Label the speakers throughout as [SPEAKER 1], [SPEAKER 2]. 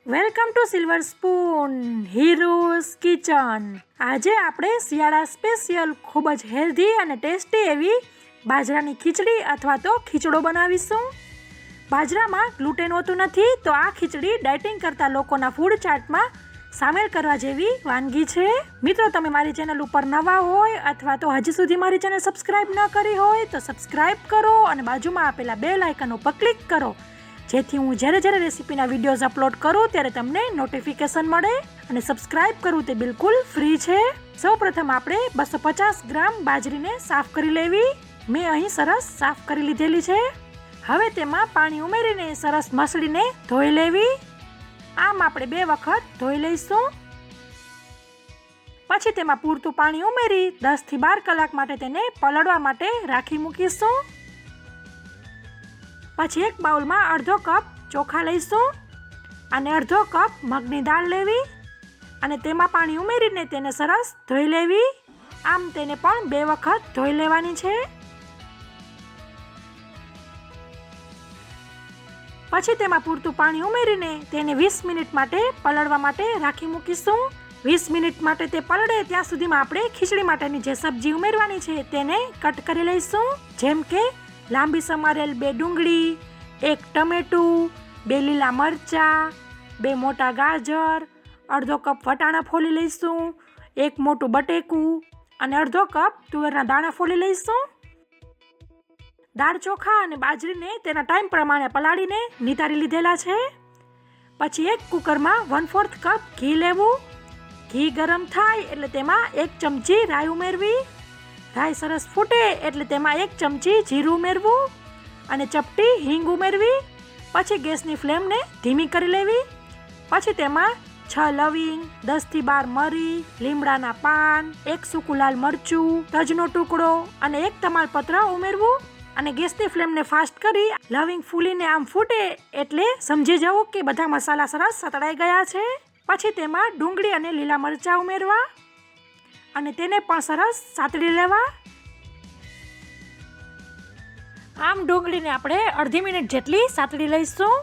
[SPEAKER 1] Welcome to silver spoon heroes kitchen. આજે આપણે શિયાળા સ્પેશિયલ ખૂબ જ હેલ્ધી અને ટેસ્ટી એવી બાજરાની ખીચડી અથવા તો ખીચડો બનાવીશું. બાજરામાં ગ્લુટેન હોતું નથી, તો આ ખીચડી ડાયટિંગ કરતા લોકોના ફૂડ ચાર્ટમાં સામેલ કરવા જેવી વાનગી છે. મિત્રો, તમે મારી ચેનલ ઉપર નવા હોય અથવા તો હજી સુધી મારી ચેનલ સબસ્ક્રાઇબ ન કરી હોય તો સબસ્ક્રાઇબ કરો અને બાજુમાં આપેલા બેલ આઇકન ઉપર ક્લિક કરો, જેથી હું જ્યારે રેસીપીના વિડીયોઝ અપલોડ કરું ત્યારે તમને નોટિફિકેશન મળે. અને સબસ્ક્રાઇબ કરવું તે બિલકુલ ફ્રી છે. સૌપ્રથમ આપણે 250 ગ્રામ બાજરીને સાફ કરી લેવી. મેં અહીં સરસ સાફ કરી લીધેલી છે. હવે તેમાં પાણી ઉમેરીને સરસ મસળીને ધોઈ લેવી. આમ આપણે 2 વખત ધોઈ લઈશું. પછી તેમાં પૂરતું પાણી ઉમેરી 10 થી 12 કલાક માટે તેને પલળવા માટે રાખી મૂકીશું. પછી એક બાઉલમાં અડધો કપ ચોખા લઈશું અને અડધો કપ મગની દાળ લેવી અને તેમાં પાણી ઉમેરીને તેને સરસ ધોઈ લેવી. આમ તેને પણ 2 વખત ધોઈ લેવાની છે. પછી તેમાં પૂરતું પાણી ઉમેરીને તેને 20 મિનિટ માટે પલળવા માટે રાખી મૂકીશું. 20 મિનિટ માટે તે પલળે ત્યાં સુધીમાં આપણે ખીચડી માટેની જે સબ્જી ઉમેરવાની છે તેને કટ કરી લઈશું. જેમ કે લાંબી સમારેલ 2 ડુંગળી, 1 ટમેટું, 2 લીલા મરચાં, 2 મોટા ગાજર, અડધો કપ વટાણા ફોલી લઈશું, 1 મોટું બટેકું અને અડધો કપ તુવેરના દાણા ફોલી લઈશું. દાળ, ચોખા અને બાજરીને તેના ટાઈમ પ્રમાણે પલાળીને નિતારી લીધેલા છે. પછી એક કુકરમાં 1/4 કપ ઘી લેવું. ઘી ગરમ થાય એટલે તેમાં 1 ચમચી રાઈ ઉમેરવી. રાઈ સરસ ફૂટે એટલે તેમાં 1 ચમચી જીરું ઉમેરવું અને ચપટી હિંગ ઉમેરવી. પછી ગેસની ફ્લેમને ધીમી કરી લેવી. પછી તેમાં 6 લવિંગ, 10 થી 12 મરી, લીમડાના પાન, 1 સૂકું લાલ મરચું, તજનો ટુકડો અને 1 તમાલપત્ર ઉમેરવું અને ગેસની ફ્લેમને ફાસ્ટ કરી લવિંગ ફૂલીને આમ ફૂટે એટલે સમજી જવું કે બધા મસાલા સરસ સતળાઈ ગયા છે. પછી તેમાં ડુંગળી અને લીલા મરચાં ઉમેરવા અને તેને પણ સરસ સાતળી લેવા. આમ ડુંગળીને આપણે અડધી મિનિટ જેટલી સાતળી લઈશું.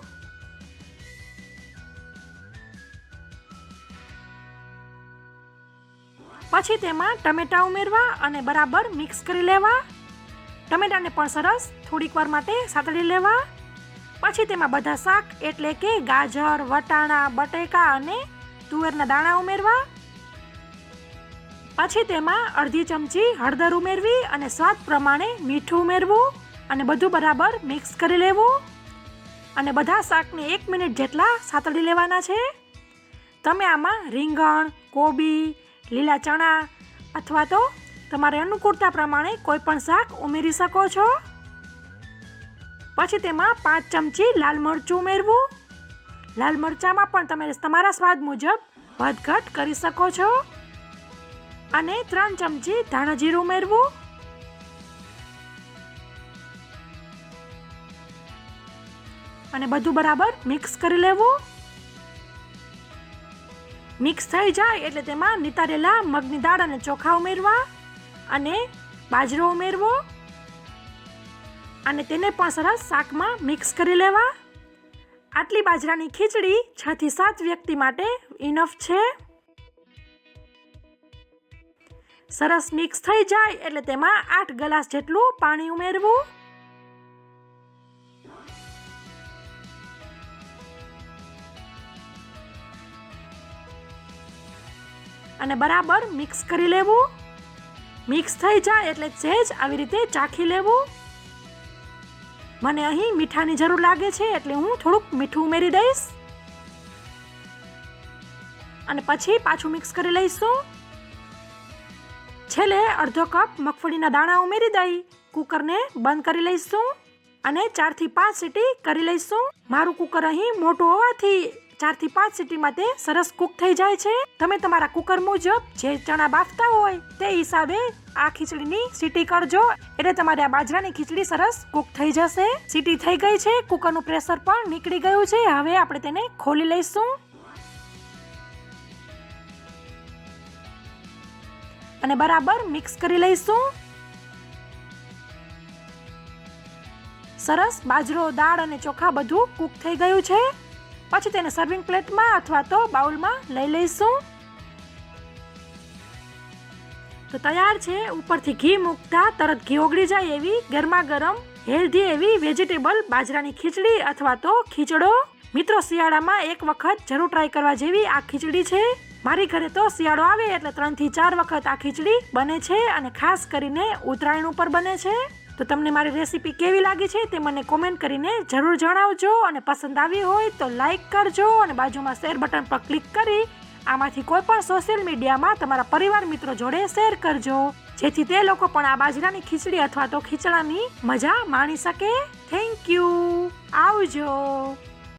[SPEAKER 1] પછી તેમાં ટમેટા ઉમેરવા અને બરાબર મિક્સ કરી લેવા. ટમેટાને પણ સરસ થોડીક વાર માટે સાતળી લેવા. પછી તેમાં બધા શાક એટલે કે ગાજર, વટાણા, બટેકા અને તુવેરના દાણા ઉમેરવા. પછી તેમાં અડધી ચમચી હળદર ઉમેરવી અને સ્વાદ પ્રમાણે મીઠું ઉમેરવું અને બધું બરાબર મિક્સ કરી લેવું. અને બધા શાકને 1 મિનિટ જેટલા સાતળી લેવાના છે. તમે આમાં રીંગણ, કોબી, લીલા ચણા અથવા તો તમારે અનુકૂળતા પ્રમાણે કોઈ પણ શાક ઉમેરી શકો છો. પછી તેમાં 5 ચમચી લાલ મરચું ઉમેરવું. લાલ મરચામાં પણ તમે તમારા સ્વાદ મુજબ વધઘટ કરી શકો છો. અને 3 ચમચી ધાણા જીરું ઉમેરવું. અને બધું બરાબર મિક્સ કરી લેવું. મિક્સ થઈ જાય એટલે તેમાં નિતારેલા મગની દાળ અને ચોખા ઉમેરવા અને બાજરો ઉમેરવો અને તેને પણ સરસ શાકમાં મિક્સ કરી લેવા. આટલી બાજરાની ખીચડી 6 થી 7 વ્યક્તિ માટે ઇનફ છે. સરસ મિક્સ થઈ જાય એટલે તેમાં 8 ગ્લાસ જેટલું પાણી ઉમેરવું. અને બરાબર મિક્સ કરી લેવું. મિક્સ થઈ જાય એટલે સહેજ આવી રીતે ચાખી લેવું. મને અહીં મીઠાની જરૂર લાગે છે એટલે હું થોડુંક મીઠું ઉમેરી દઈશ. અને પછી પાછું મિક્સ કરી લઈશું. છેલ્લે અડધો કપ મગફળીના દાણા ઉમેરી દઈ કુકરને બંધ કરી લઈશું અને 4 થી 5 સીટી કરી લઈશું. મારું કુકર અહીં મોટું હોવાથી 4 થી 5 સીટીમાં તે સરસ કૂક થઈ જાય છે. તમે તમારા કુકર મુજબ જે ચણા બાફતા હોય તે હિસાબે આ ખીચડીની સીટી કરજો એટલે તમારે આ બાજરાની ખીચડી સરસ કૂક થઈ જશે. સીટી થઈ ગઈ છે, કુકરનું પ્રેશર પણ નીકળી ગયું છે. હવે આપણે તેને ખોલી લઈશું અને બરાબર મિક્સ કરી લઈશું. સરસ બાજરો, દાળ અને ચોખા બધું કૂક થઈ ગયું છે. પછી તેને સર્વિંગ પ્લેટમાં અથવા તો બાઉલમાં લઈ લઈશું. તો તૈયાર છે ઉપરથી ઘી મૂકતા તરત ઘી ઓગળી જાય એવી ગરમા ગરમ હેલ્ધી એવી વેજીટેબલ બાજરાની ખીચડી અથવા તો ખીચડો. મિત્રો, શિયાળામાં એક વખત જરૂર ટ્રાય કરવા જેવી આ ખીચડી છે. મારી ઘરે તો શિયાળો આવે એટલે 3 થી 4 વખત આ ખીચડી બને છે અને ખાસ કરીને ઉત્તરાયણ ઉપર બને છે. તો તમને મારી રેસીપી કેવી લાગી છે તે મને કોમેન્ટ કરીને જરૂર જણાવજો અને પસંદ આવી હોય તો લાઈક કરજો અને બાજુમાં શેર બટન પર ક્લિક કરી આમાંથી કોઈ પણ સોશિયલ મીડિયામાં તમારા પરિવાર મિત્રો જોડે શેર કરજો, જેથી તે લોકો પણ આ બાજરાની ખીચડી અથવા તો ખીચડાની મજા માણી શકે. Thank you. આવજો.